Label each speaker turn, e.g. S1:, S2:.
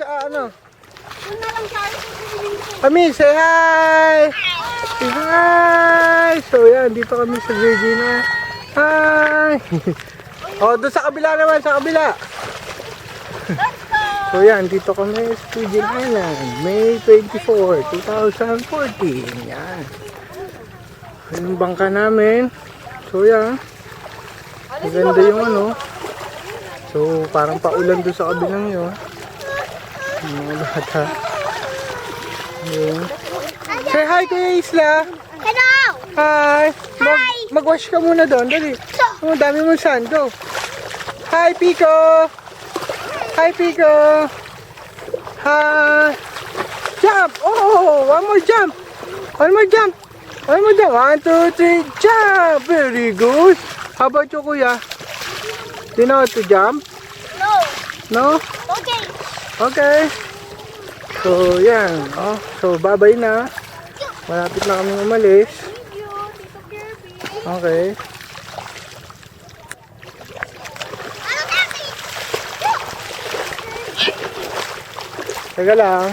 S1: sa ano. Kami, say hi! Say hi! So yan, dito kami sa Virginia. Hi! O, doon sa kabila naman, sa kabila. So yan, dito kami sa Virgin Island. May 24, 2014. Yan. Yung bangka namin. So yan. Maganda yung ano. So parang paulan doon sa kabilang yun. Yung mga bata. Yun. Say hi Kuya Isla.
S2: Hello!
S1: Hi. Mag-wash ka muna doon. Dali. Oh, dami mong sand. Go. Hi Pico. Hi Pico. Hi. Jump. Oh, one more jump. One more jump. One more jump. 1, 2, 3, jump. Very good. How about you, Kuya? Do you know how to jump?
S2: No.
S1: No?
S2: Okay.
S1: Okay. So, yan. Oh, so, bye-bye na. Malapit na kami umalis.
S2: Thank you, Tito Kirby.
S1: Okay. Teka lang.